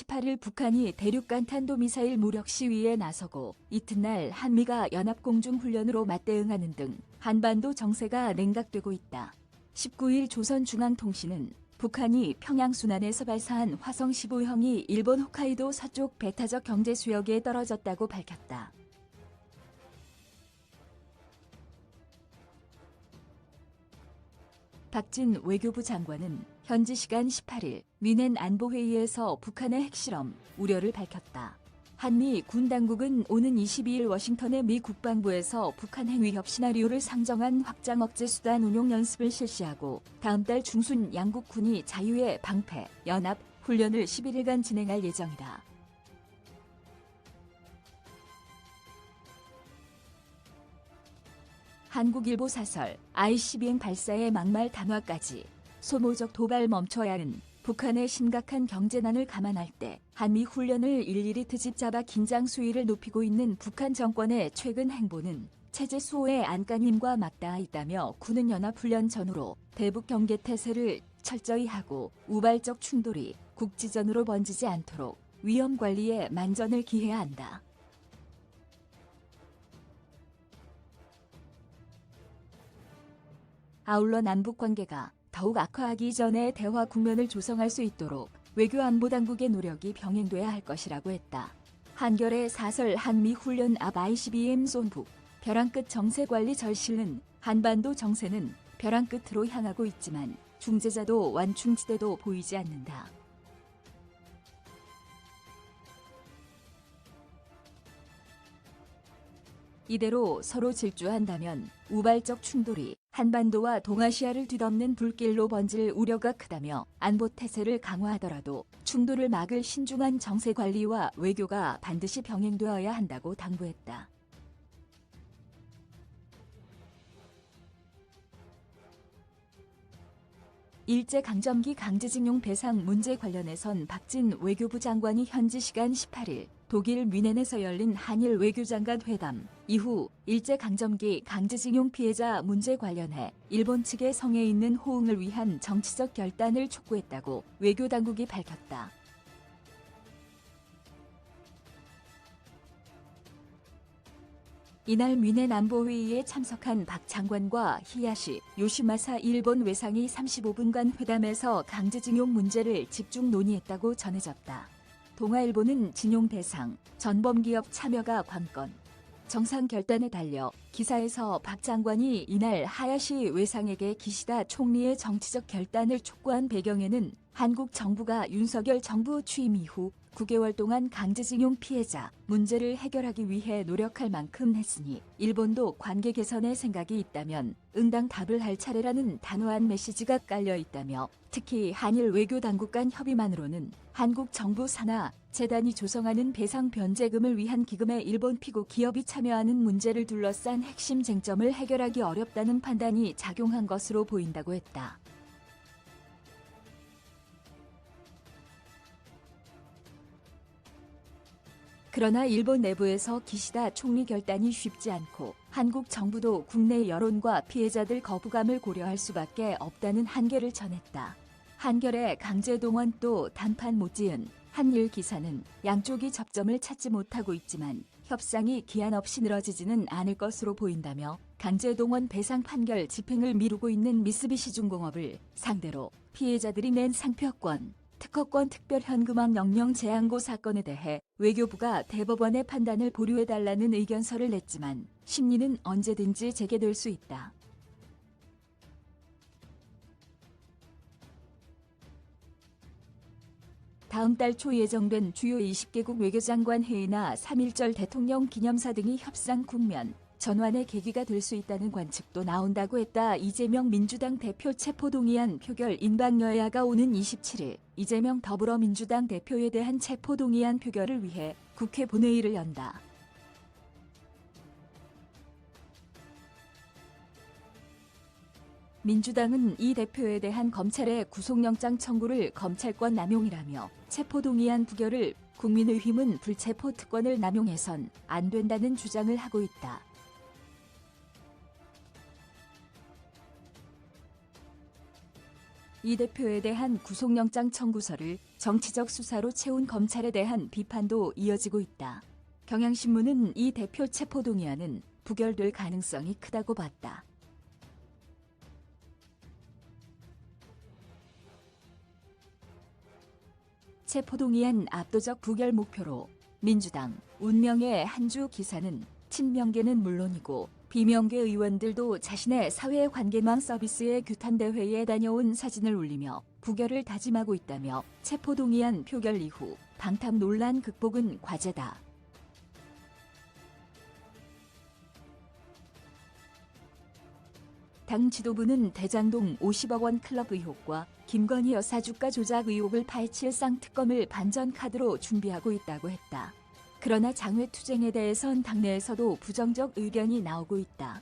18일 북한이 대륙간 탄도미사일 무력 시위에 나서고 이튿날 한미가 연합공중훈련으로 맞대응하는 등 한반도 정세가 냉각되고 있다. 19일 조선중앙통신은 북한이 평양순안에서 발사한 화성 15형이 일본 홋카이도 서쪽 배타적 경제수역에 떨어졌다고 밝혔다. 박진 외교부 장관은 현지 시간 18일 뮌헨 안보회의에서 북한의 핵실험 우려를 밝혔다. 한미 군 당국은 오는 22일 워싱턴의 미 국방부에서 북한 핵 위협 시나리오를 상정한 확장 억제 수단 운용 연습을 실시하고 다음 달 중순 양국 군이 자유의 방패, 연합, 훈련을 11일간 진행할 예정이다. 한국일보 사설, ICBM 발사의 막말 담화까지 소모적 도발 멈춰야 하는 북한의 심각한 경제난을 감안할 때 한미 훈련을 일일이 트집 잡아 긴장 수위를 높이고 있는 북한 정권의 최근 행보는 체제 수호의 안간힘과 맞닿아 있다며 군은 연합훈련 전후로 대북 경계 태세를 철저히 하고 우발적 충돌이 국지전으로 번지지 않도록 위험 관리에 만전을 기해야 한다. 아울러 남북 관계가 더욱 악화하기 전에 대화 국면을 조성할 수 있도록 외교안보당국의 노력이 병행돼야 할 것이라고 했다. 한겨레 사설 한미 훈련 앞 ICBM 쏜북 벼랑 끝 정세관리 절실은 한반도 정세는 벼랑 끝으로 향하고 있지만 중재자도 완충지대도 보이지 않는다. 이대로 서로 질주한다면 우발적 충돌이 한반도와 동아시아를 뒤덮는 불길로 번질 우려가 크다며 안보 태세를 강화하더라도 충돌을 막을 신중한 정세 관리와 외교가 반드시 병행되어야 한다고 당부했다. 일제강점기 강제징용 배상 문제 관련해선 박진 외교부 장관이 현지 시간 18일 독일 뮌헨에서 열린 한일 외교장관 회담 이후 일제강점기 강제징용 피해자 문제 관련해 일본 측의 성에 있는 호응을 위한 정치적 결단을 촉구했다고 외교당국이 밝혔다. 이날 뮌헨 안보회의에 참석한 박 장관과 히야시 요시마사 일본 외상이 35분간 회담에서 강제징용 문제를 집중 논의했다고 전해졌다. 동아일보는 징용 대상, 전범기업 참여가 관건, 정상 결단에 달려 기사에서 박 장관이 이날 하야시 외상에게 기시다 총리의 정치적 결단을 촉구한 배경에는 한국 정부가 윤석열 정부 취임 이후 9개월 동안 강제징용 피해자 문제를 해결하기 위해 노력할 만큼 했으니 일본도 관계 개선의 생각이 있다면 응당답을 할 차례라는 단호한 메시지가 깔려 있다며 특히 한일 외교당국 간 협의만으로는 한국 정부 산하 재단이 조성하는 배상 변제금을 위한 기금에 일본 피고 기업이 참여하는 문제를 둘러싼 핵심 쟁점을 해결하기 어렵다는 판단이 작용한 것으로 보인다고 했다. 그러나 일본 내부에서 기시다 총리 결단이 쉽지 않고 한국 정부도 국내 여론과 피해자들 거부감을 고려할 수밖에 없다는 한계를 전했다. 한겨레 강제동원 또 단판 못 지은 한일 기사는 양쪽이 접점을 찾지 못하고 있지만 협상이 기한 없이 늘어지지는 않을 것으로 보인다며 강제동원 배상 판결 집행을 미루고 있는 미쓰비시중공업을 상대로 피해자들이 낸 상표권, 특허권 특별현금화 명령 재항고 사건에 대해 외교부가 대법원의 판단을 보류해달라는 의견서를 냈지만 심리는 언제든지 재개될 수 있다. 다음 달 초 예정된 주요 20개국 외교장관 회의나 3.1절 대통령 기념사 등이 협상 국면 전환의 계기가 될 수 있다는 관측도 나온다고 했다. 이재명 민주당 대표 체포동의안 표결 인방여야가 오는 27일 이재명 더불어민주당 대표에 대한 체포동의안 표결을 위해 국회 본회의를 연다. 민주당은 이 대표에 대한 검찰의 구속영장 청구를 검찰권 남용이라며 체포동의안 부결을 국민의힘은 불체포 특권을 남용해선 안 된다는 주장을 하고 있다. 이 대표에 대한 구속영장 청구서를 정치적 수사로 채운 검찰에 대한 비판도 이어지고 있다. 경향신문은 이 대표 체포동의안은 부결될 가능성이 크다고 봤다. 체포동의안 압도적 부결 목표로 민주당 운명의 한 주 기사는 친명계는 물론이고 비명계 의원들도 자신의 사회관계망 서비스의 규탄대회에 다녀온 사진을 올리며 부결을 다짐하고 있다며 체포동의안 표결 이후 방탄 논란 극복은 과제다. 당 지도부는 대장동 50억 원 클럽 의혹과 김건희 여사 주가 조작 의혹을 파헤칠 쌍특검을 반전 카드로 준비하고 있다고 했다. 그러나 장외 투쟁에 대해선 당내에서도 부정적 의견이 나오고 있다.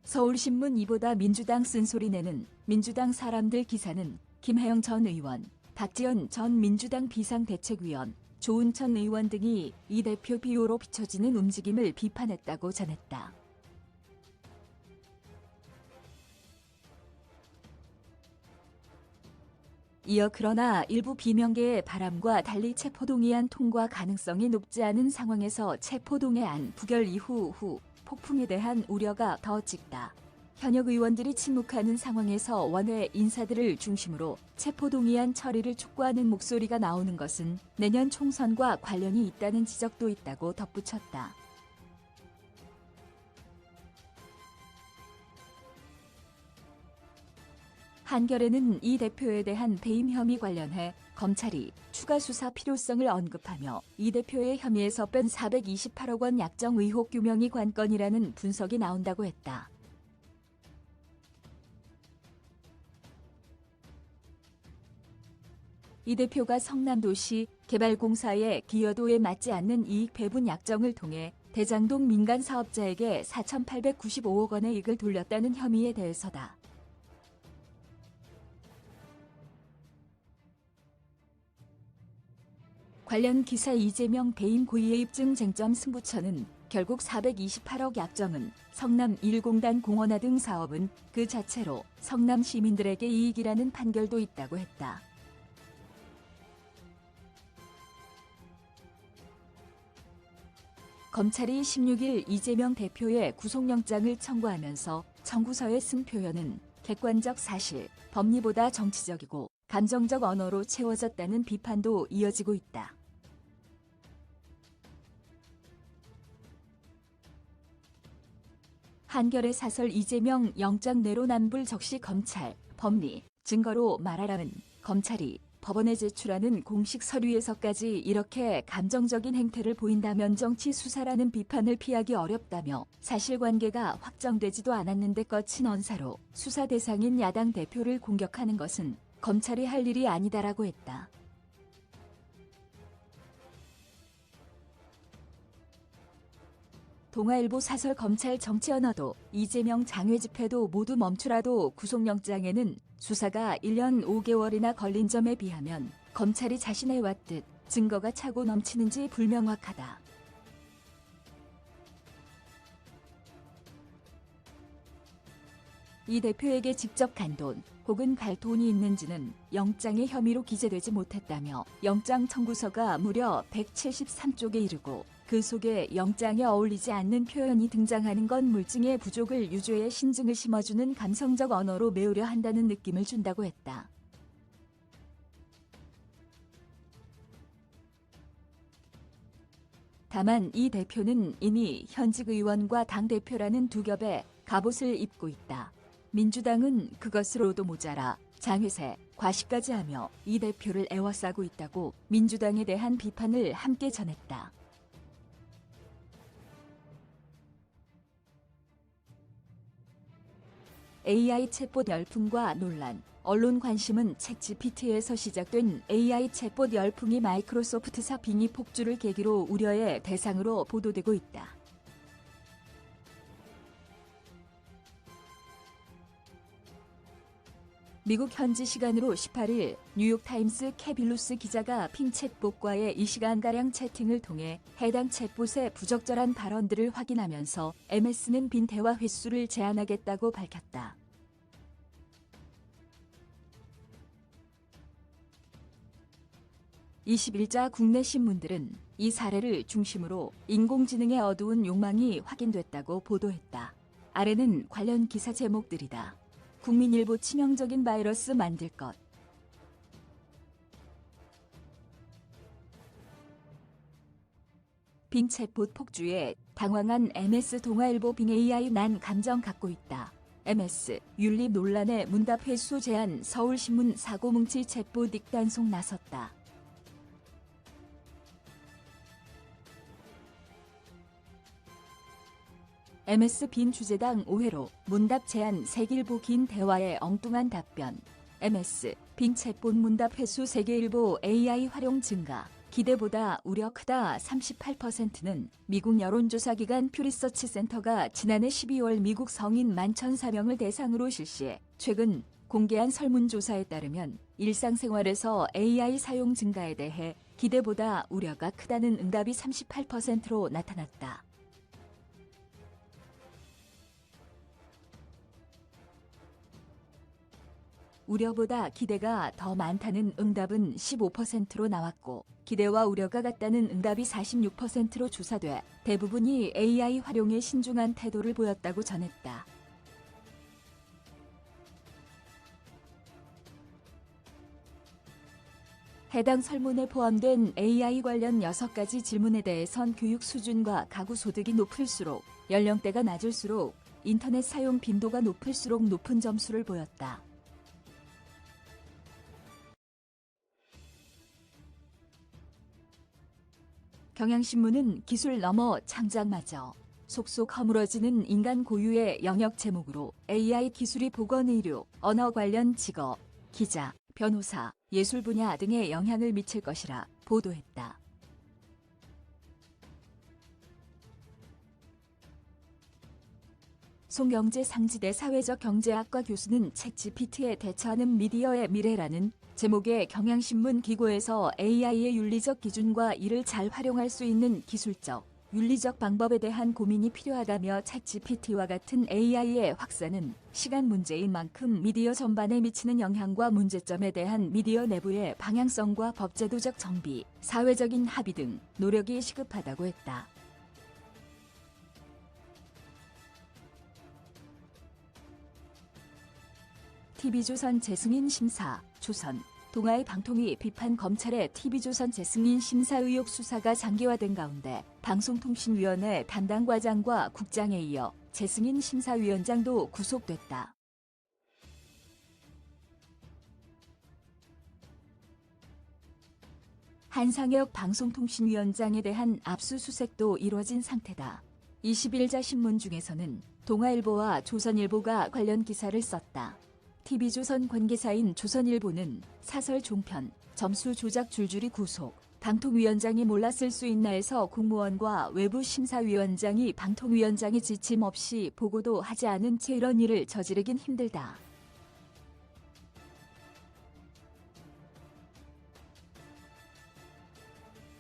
서울신문 이보다 민주당 쓴소리내는 민주당 사람들 기사는 김하영 전 의원, 박지원 전 민주당 비상대책위원, 조은천 의원 등이 이 대표 비호로 비춰지는 움직임을 비판했다고 전했다. 이어 그러나 일부 비명계의 바람과 달리 체포동의안 통과 가능성이 높지 않은 상황에서 체포동의안 부결 이후 폭풍에 대한 우려가 더 짙다. 현역 의원들이 침묵하는 상황에서 원외 인사들을 중심으로 체포동의안 처리를 촉구하는 목소리가 나오는 것은 내년 총선과 관련이 있다는 지적도 있다고 덧붙였다. 한겨레는 이 대표에 대한 배임 혐의 관련해 검찰이 추가 수사 필요성을 언급하며 이 대표의 혐의에서 뺀 428억 원 약정 의혹 규명이 관건이라는 분석이 나온다고 했다. 이 대표가 성남도시 개발공사의 기여도에 맞지 않는 이익 배분 약정을 통해 대장동 민간 사업자에게 4,895억 원의 이익을 돌렸다는 혐의에 대해서다. 관련 기사 이재명 배임 고의의 입증 쟁점 승부처는 결국 428억 약정은 성남 1공단 공원화 등 사업은 그 자체로 성남 시민들에게 이익이라는 판결도 있다고 했다. 검찰이 16일 이재명 대표의 구속영장을 청구하면서 청구서에 쓴 표현은 객관적 사실, 법리보다 정치적이고 감정적 언어로 채워졌다는 비판도 이어지고 있다. 한겨레 사설 이재명 영장 내로남불 적시 검찰, 법리, 증거로 말하라는 검찰이 법원에 제출하는 공식 서류에서까지 이렇게 감정적인 행태를 보인다면 정치 수사라는 비판을 피하기 어렵다며 사실관계가 확정되지도 않았는데 거친 언사로 수사 대상인 야당 대표를 공격하는 것은 검찰이 할 일이 아니다라고 했다. 동아일보 사설 검찰 정치 언어도 이재명 장외 집회도 모두 멈추라도 구속영장에는 수사가 1년 5개월이나 걸린 점에 비하면 검찰이 자신해왔듯 증거가 차고 넘치는지 불명확하다. 이 대표에게 직접 간 돈 혹은 갈 돈이 있는지는 영장의 혐의로 기재되지 못했다며 영장 청구서가 무려 173쪽에 이르고 그 속에 영장에 어울리지 않는 표현이 등장하는 건 물증의 부족을 유죄의 신증을 심어주는 감성적 언어로 메우려 한다는 느낌을 준다고 했다. 다만 이 대표는 이미 현직 의원과 당대표라는 두 겹의 갑옷을 입고 있다. 민주당은 그것으로도 모자라 장외세, 과시까지 하며 이 대표를 애워싸고 있다고 민주당에 대한 비판을 함께 전했다. AI 챗봇 열풍과 논란, 언론 관심은 챗GPT에서 시작된 AI 챗봇 열풍이 마이크로소프트사 빙의 폭주를 계기로 우려의 대상으로 보도되고 있다. 미국 현지 시간으로 18일 뉴욕타임스 캐빌루스 기자가 핑챗봇과의 2시간가량 채팅을 통해 해당 챗봇의 부적절한 발언들을 확인하면서 MS는 빈 대화 횟수를 제한하겠다고 밝혔다. (21자) 국내 신문들은 이 사례를 중심으로 인공지능의 어두운 욕망이 확인됐다고 보도했다. 아래는 관련 기사 제목들이다. 국민일보 치명적인 바이러스 만들 것. 빙 챗봇 폭주에 당황한 MS 동아일보 빙 AI 난 감정 갖고 있다. MS 윤리 논란에 문답 횟수 제한 서울신문 사고뭉치 챗봇 익단속 나섰다. MS 빈 주제당 5회로 문답 제한 세길보 긴 대화에 엉뚱한 답변. MS 빙 챗봇 문답 횟수 세계일보 AI 활용 증가. 기대보다 우려 크다. 38%는 미국 여론조사기관 퓨리서치 센터가 지난해 12월 미국 성인 11,004명을 대상으로 실시해 최근 공개한 설문조사에 따르면 일상생활에서 AI 사용 증가에 대해 기대보다 우려가 크다는 응답이 38%로 나타났다. 우려보다 기대가 더 많다는 응답은 15%로 나왔고 기대와 우려가 같다는 응답이 46%로 조사돼 대부분이 AI 활용에 신중한 태도를 보였다고 전했다. 해당 설문에 포함된 AI 관련 6가지 질문에 대해선 교육 수준과 가구 소득이 높을수록, 연령대가 낮을수록, 인터넷 사용 빈도가 높을수록 높은 점수를 보였다. 경향신문은 기술 넘어 창작마저 속속 허물어지는 인간 고유의 영역 제목으로 AI 기술이 보건의료, 언어 관련 직업, 기자, 변호사, 예술 분야 등에 영향을 미칠 것이라 보도했다. 송경재 상지대 사회적 경제학과 교수는 챗GPT에 대처하는 미디어의 미래라는 제목의 경향신문 기고에서 AI의 윤리적 기준과 이를 잘 활용할 수 있는 기술적, 윤리적 방법에 대한 고민이 필요하다며 챗GPT와 같은 AI의 확산은 시간 문제인 만큼 미디어 전반에 미치는 영향과 문제점에 대한 미디어 내부의 방향성과 법제도적 정비, 사회적인 합의 등 노력이 시급하다고 했다. TV조선 재승인 심사, 조선, 동아의 방통위 비판 검찰의 TV조선 재승인 심사 의혹 수사가 장기화된 가운데 방송통신위원회 담당 과장과 국장에 이어 재승인 심사위원장도 구속됐다. 한상혁 방송통신위원장에 대한 압수수색도 이뤄진 상태다. 21자 신문 중에서는 동아일보와 조선일보가 관련 기사를 썼다. TV조선 관계사인 조선일보는 사설 종편, 점수 조작 줄줄이 구속, 방통위원장이 몰랐을 수 있나에서 공무원과 외부 심사위원장이 방통위원장의 지침 없이 보고도 하지 않은 채 이런 일을 저지르긴 힘들다.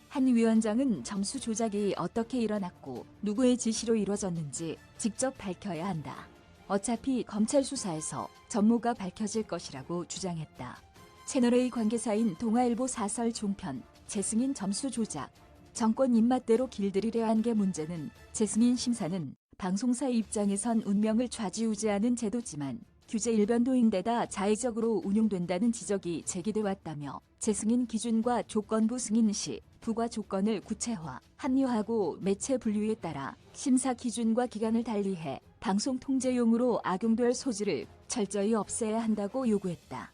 한 위원장은 점수 조작이 어떻게 일어났고 누구의 지시로 이뤄졌는지 직접 밝혀야 한다. 어차피 검찰 수사에서 전모가 밝혀질 것이라고 주장했다. 채널A 관계사인 동아일보 사설 종편, 재승인 점수 조작. 정권 입맛대로 길들이려 한 게 문제는 재승인 심사는 방송사 입장에선 운명을 좌지우지하는 제도지만 규제 일변도인데다 자의적으로 운용된다는 지적이 제기돼 왔다며 재승인 기준과 조건부 승인 시 부과 조건을 구체화, 합리화하고 매체 분류에 따라 심사 기준과 기간을 달리해 방송 통제용으로 악용될 소지를 철저히 없애야 한다고 요구했다.